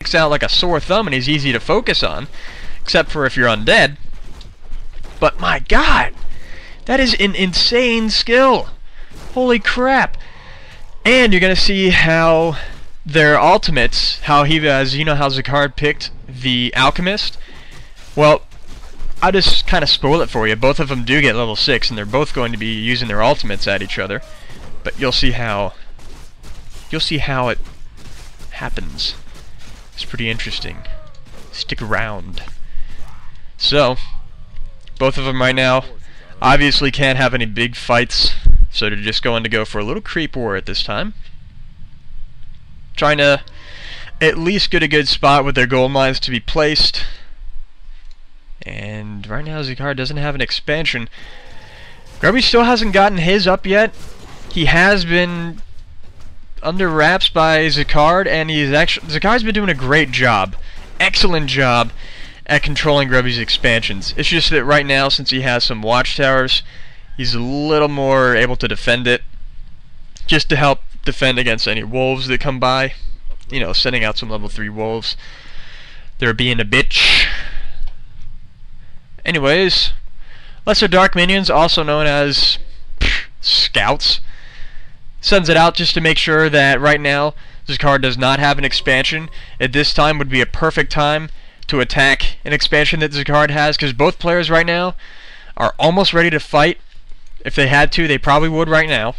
sticks out like a sore thumb and he's easy to focus on, except for if you're undead. But my god, that is an insane skill. Holy crap. And you're gonna see how their ultimates, how he has, you know how Zacard picked the alchemist? Well, I'll just kind of spoil it for you. Both of them do get level 6, and they're both going to be using their ultimates at each other. But you'll see how it happens. It's pretty interesting. Stick around. So, both of them right now obviously can't have any big fights, so they're just going to go for a little creep war at this time. Trying to at least get a good spot with their gold mines to be placed. And right now Zacard doesn't have an expansion. Grubby still hasn't gotten his up yet. He has been under wraps by Zacard, and Zacard's been doing a great job. Excellent job at controlling Grubby's expansions. It's just that right now, since he has some watchtowers, he's a little more able to defend it, just to help defend against any wolves that come by. You know, sending out some level 3 wolves. They're being a bitch. Anyways, lesser dark minions, also known as scouts, sends it out just to make sure that right now Zacard does not have an expansion. At this time would be a perfect time to attack an expansion that Zacard has, because both players right now are almost ready to fight. If they had to, they probably would right now.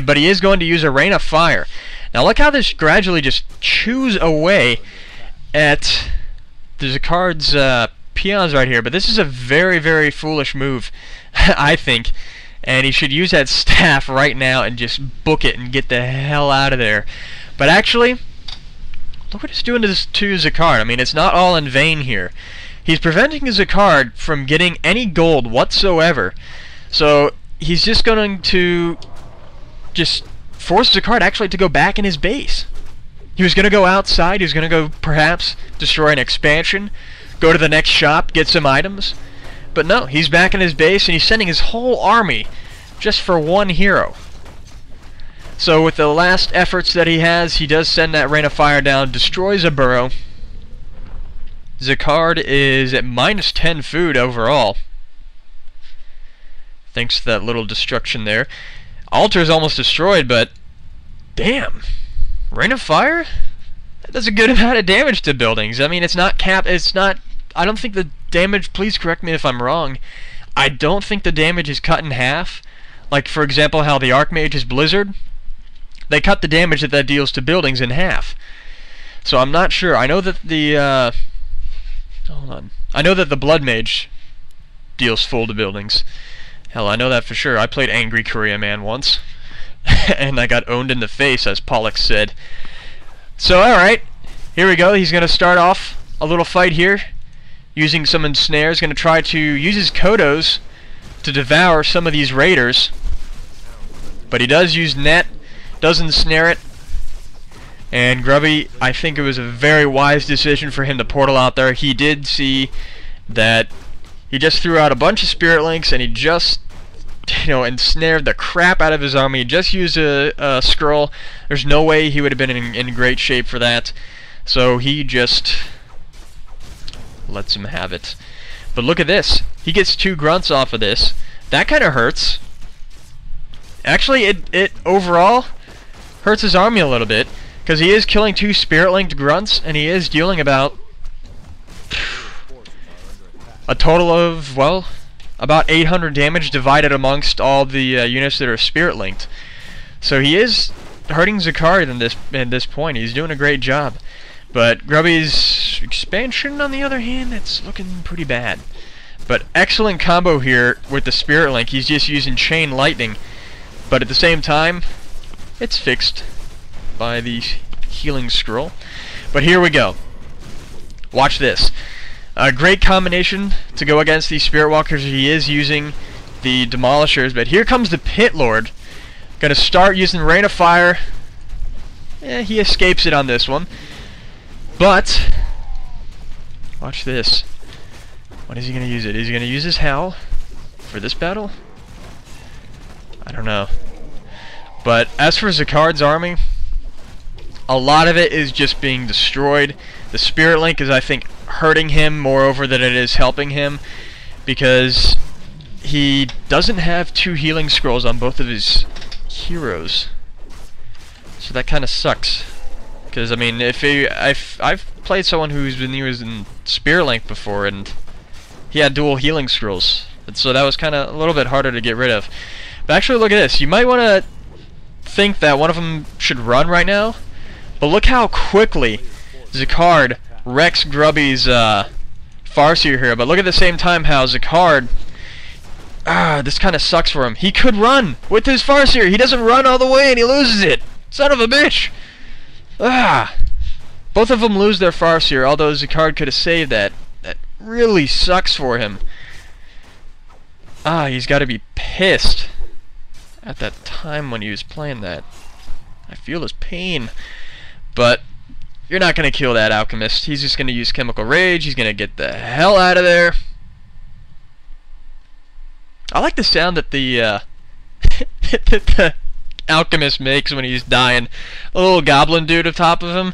But he is going to use a rain of fire. Now look how this gradually just chews away at the Zacard's peons right here. But this is a very, very foolish move, I think. And he should use that staff right now and just book it and get the hell out of there. But actually, look what he's doing to Zacard. I mean, it's not all in vain here. He's preventing Zacard from getting any gold whatsoever. So he's just going to just force Zacard actually to go back in his base. He was going to go outside. He was going to go perhaps destroy an expansion, go to the next shop, get some items. But no, he's back in his base and he's sending his whole army just for one hero. So with the last efforts that he has, he does send that rain of fire down, destroys a burrow. Zacard is at minus 10 food overall, thanks to that little destruction there. Altar is almost destroyed, but damn, rain of fire? That does a good amount of damage to buildings. I mean, it's not capped. It's not. I don't think the damage. Please correct me if I'm wrong. I don't think the damage is cut in half. Like for example, how the Archmage's Blizzard. They cut the damage that deals to buildings in half. So I'm not sure. I know that the hold on. I know that the Blood Mage deals full to buildings. Hell, I know that for sure. I played Angry Korea Man once, and I got owned in the face, as Pollux said. So, alright, here we go. He's going to start off a little fight here, using some ensnares. Going to try to use his Kodos to devour some of these raiders. But he does use net, does ensnare it. And Grubby, I think it was a very wise decision for him to portal out there. He did see that he just threw out a bunch of spirit links, and he just, you know, ensnared the crap out of his army. He just used a scroll. There's no way he would have been in great shape for that. So he just lets him have it. But look at this. He gets 2 grunts off of this. That kind of hurts. Actually, it overall hurts his army a little bit, because he is killing 2 spirit-linked grunts, and he is dealing about a total of, well, about 800 damage divided amongst all the units that are spirit-linked. So he is hurting Zacard in this point. He's doing a great job. But Grubby's expansion, on the other hand, it's looking pretty bad. But excellent combo here with the spirit link. He's just using chain lightning, but at the same time, it's fixed by the healing scroll. But here we go. Watch this. A great combination to go against these Spirit Walkers. He is using the Demolishers, but here comes the Pitlord. Gonna start using Rain of Fire. He escapes it on this one. But watch this. What is he gonna use it? Is he gonna use his Howl for this battle? I don't know. But as for Zacard's army, A lot of it is just being destroyed. The Spirit Link is, I think, hurting him moreover than it is helping him, because he doesn't have 2 healing scrolls on both of his heroes. So that kind of sucks. Because, I mean, I've played someone who's been using Spirit Link before, and he had dual healing scrolls. And so that was kind of a little bit harder to get rid of. But actually, look at this. You might want to think that one of them should run right now. But look how quickly Zacard wrecks Grubby's Farseer here. But look at the same time how Zacard... this kind of sucks for him. He could run with his Farseer. He doesn't run all the way and he loses it. Son of a bitch. Both of them lose their Farseer, although Zacard could have saved that. That really sucks for him. He's got to be pissed at that time when he was playing that. I feel his pain. But you're not going to kill that alchemist. He's just going to use Chemical Rage. He's going to get the hell out of there. I like the sound that the that the alchemist makes when he's dying. A little goblin dude up top of him.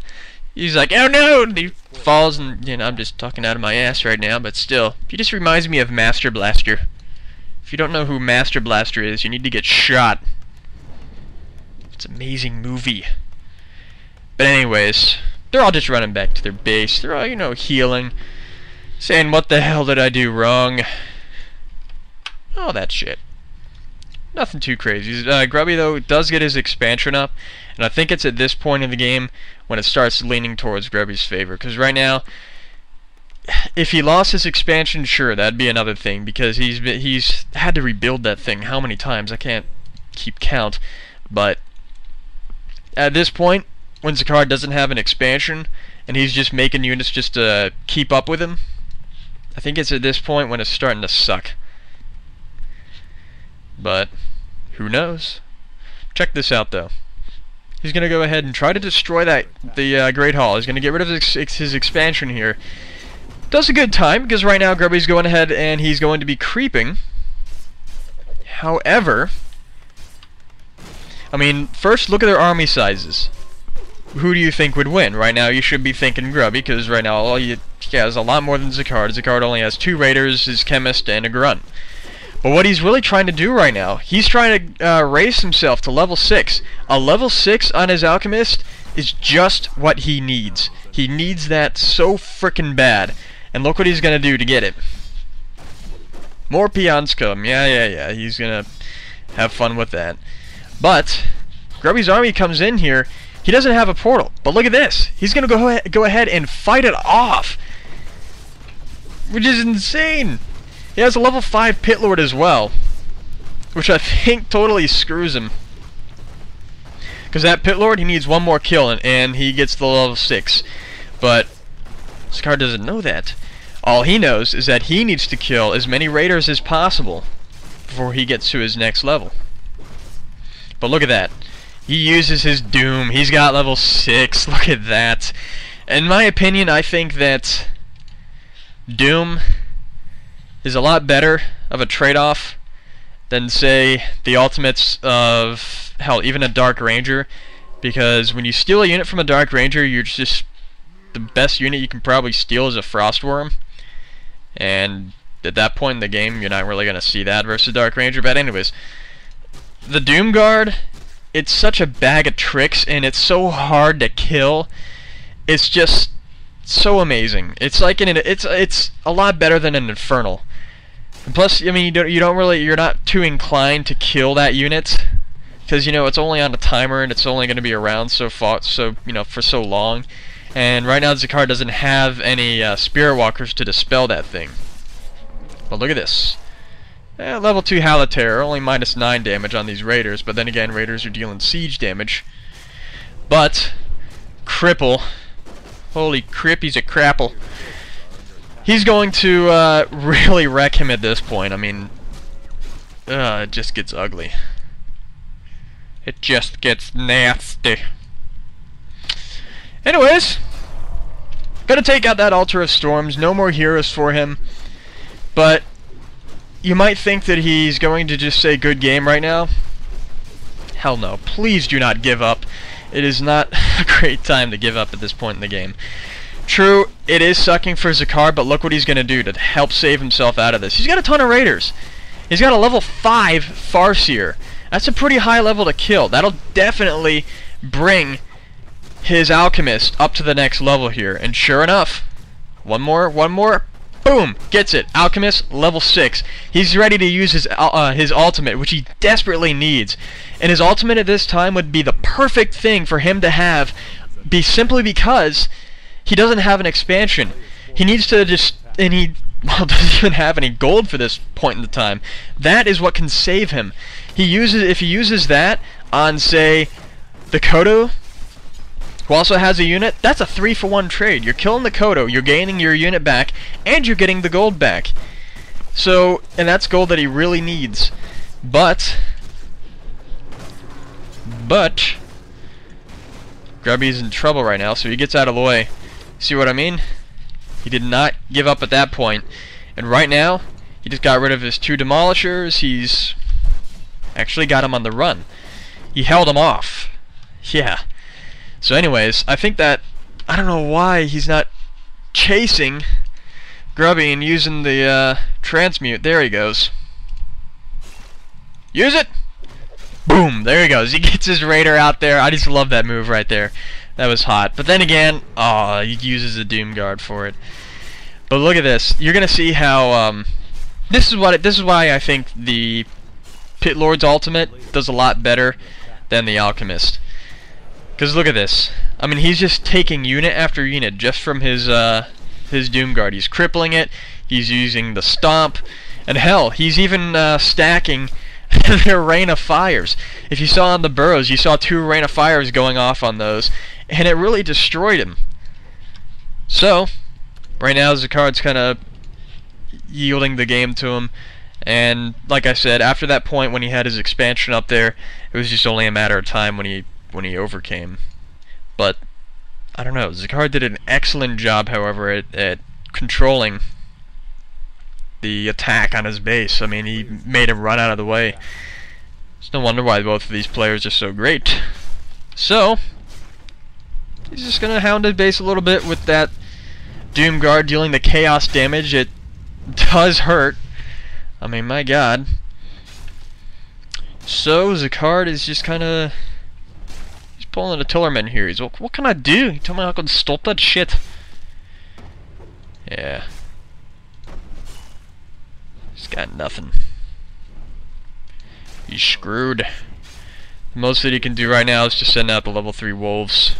He's like, oh no! And he falls, and you know, I'm just talking out of my ass right now, but still, he just reminds me of Master Blaster. If you don't know who Master Blaster is, you need to get shot. It's an amazing movie. But anyways, they're all just running back to their base. They're all, you know, healing, saying, what the hell did I do wrong? Oh, that shit. Nothing too crazy. Grubby, though, does get his expansion up, and I think it's at this point in the game when it starts leaning towards Grubby's favor. Because right now, if he lost his expansion, sure, that'd be another thing, because he's had to rebuild that thing how many times? I can't keep count. But at this point, when Zacard doesn't have an expansion, and he's just making units just to keep up with him, I think it's at this point when it's starting to suck. But who knows? Check this out, though. He's going to go ahead and try to destroy the Great Hall. He's going to get rid of his expansion here. Does a good time, because right now Grubby's going ahead and he's going to be creeping. However, I mean, first look at their army sizes. Who do you think would win? Right now you should be thinking Grubby, because right now all he has a lot more than Zacard. Zacard only has 2 raiders, his chemist, and a grunt. But what he's really trying to do right now, he's trying to raise himself to level 6. A level 6 on his alchemist is just what he needs. He needs that so frickin' bad. And look what he's gonna do to get it. More peons come. Yeah. He's gonna have fun with that. But Grubby's army comes in here. He doesn't have a portal. But look at this. He's gonna go ahead and fight it off, which is insane. He has a level 5 pitlord as well, which I think totally screws him. Because that pitlord, he needs 1 more kill and he gets the level 6. But Zacard doesn't know that. All he knows is that he needs to kill as many raiders as possible before he gets to his next level. But look at that. He uses his Doom. He's got level 6. Look at that. In my opinion, I think that Doom is a lot better of a trade-off than, say, the ultimates of, hell, even a Dark Ranger. Because when you steal a unit from a Dark Ranger, you're just... the best unit you can probably steal is a Frostworm. And at that point in the game, you're not really going to see that versus Dark Ranger. But anyways, the Doom Guard, it's such a bag of tricks, and it's so hard to kill. It's just so amazing. It's like it's a lot better than an Infernal. And plus, I mean, you're not too inclined to kill that unit, because you know it's only on a timer and it's only going to be around for so long. And right now Zacard doesn't have any Spirit Walkers to dispel that thing. But look at this. Level 2 Halitaire, only -9 damage on these raiders, but then again, raiders are dealing siege damage. But Cripple, holy crip, he's a crapple. He's going to really wreck him at this point. I mean, it just gets ugly. It just gets nasty. Anyways, gonna take out that Altar of Storms. No more heroes for him. But you might think that he's going to just say good game right now. Hell no. Please do not give up It is not a great time to give up at this point in the game. True, it is sucking for Zacard, but look what he's going to do to help save himself out of this. He's got a ton of raiders. He's got a level 5 Farseer. That's a pretty high level to kill. That'll definitely bring his alchemist up to the next level here. And sure enough, one more, boom, gets it. Alchemist, level 6. He's ready to use his ultimate, which he desperately needs. And his ultimate at this time would be the perfect thing for him to have, simply because he doesn't have an expansion. He needs to doesn't even have any gold for this point in the time. That is what can save him. If he uses that on, say, the Kodo, who also has a unit, that's a 3-for-1 trade. You're killing the Kodo, you're gaining your unit back, and you're getting the gold back. So, and that's gold that he really needs. But Grubby's in trouble right now, so he gets out of the way. See what I mean? He did not give up at that point. And right now, he just got rid of his 2 demolishers. He's actually got him on the run. He held him off. Yeah. So anyways, I think that, I don't know why he's not chasing Grubby and using the transmute. There he goes. Use it! Boom! There he goes. He gets his raider out there. I just love that move right there. That was hot. But then again, he uses a Doom Guard for it. But look at this. You're gonna see how this is why I think the Pitlord's ultimate does a lot better than the Alchemist. Cause look at this. I mean, he's just taking unit after unit just from his Doom Guard. He's crippling it. He's using the Stomp, and hell, he's even stacking their Rain of Fires. If you saw on the burrows, you saw 2 Rain of Fires going off on those, and it really destroyed him. So, right now Zacard's kind of yielding the game to him, and like I said, after that point when he had his expansion up there, it was just only a matter of time when he overcame. But I don't know, Zacard did an excellent job, however, at controlling the attack on his base. I mean, he made him run out of the way. It's no wonder why both of these players are so great. So, he's just gonna hound his base a little bit with that Doom Guard, dealing the chaos damage. It does hurt. I mean, my god. So, Zacard is just kinda... he's pulling a Tillerman here. He's like, what can I do? You tell me I can stop that shit. Yeah. He's got nothing. He's screwed. The most that he can do right now is just send out the level 3 wolves.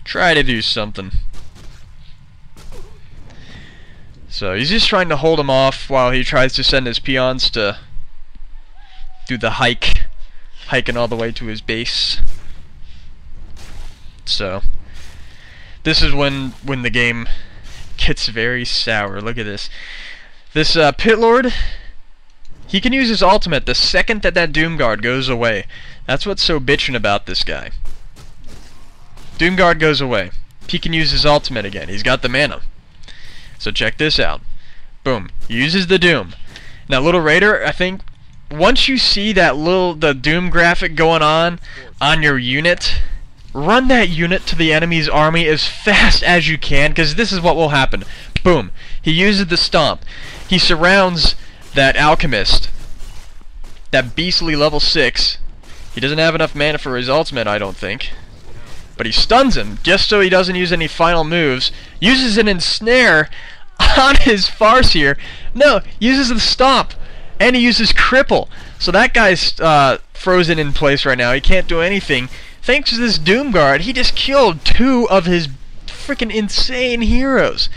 Try to do something. So he's just trying to hold him off while he tries to send his peons to do the hiking all the way to his base. So this is when the game gets very sour. Look at this. This Pitlord, he can use his ultimate the second that Doom Guard goes away. That's what's so bitchin' about this guy. Doom Guard goes away. He can use his ultimate again. He's got the mana. So check this out. Boom. He uses the Doom. Now, little Raider, I think once you see the Doom graphic going on your unit, run that unit to the enemy's army as fast as you can, because this is what will happen. Boom. He uses the Stomp. He surrounds that Alchemist, that beastly level 6. He doesn't have enough mana for his ultimate, I don't think. But he stuns him, just so he doesn't use any final moves. Uses an Ensnare on his Farseer. No, uses the Stomp. And he uses Cripple. So that guy's frozen in place right now. He can't do anything. Thanks to this Doom Guard, he just killed 2 of his freaking insane heroes.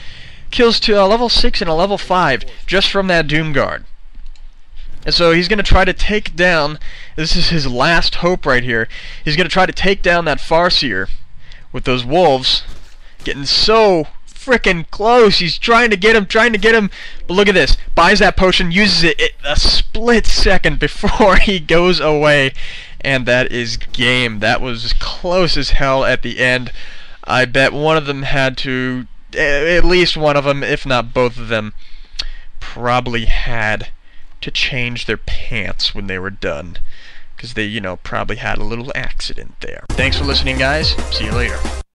Kills to a level 6 and a level 5 just from that Doom Guard. And so he's going to try to take down, this is his last hope right here, he's going to try to take down that Farseer with those wolves. Getting so freaking close. He's trying to get him, but look at this. Buys that potion, uses it a split second before he goes away. And that is game. That was close as hell at the end. I bet one of them had to, at least one of them, if not both of them, probably had to change their pants when they were done. because they, you know, probably had a little accident there. Thanks for listening, guys. See you later.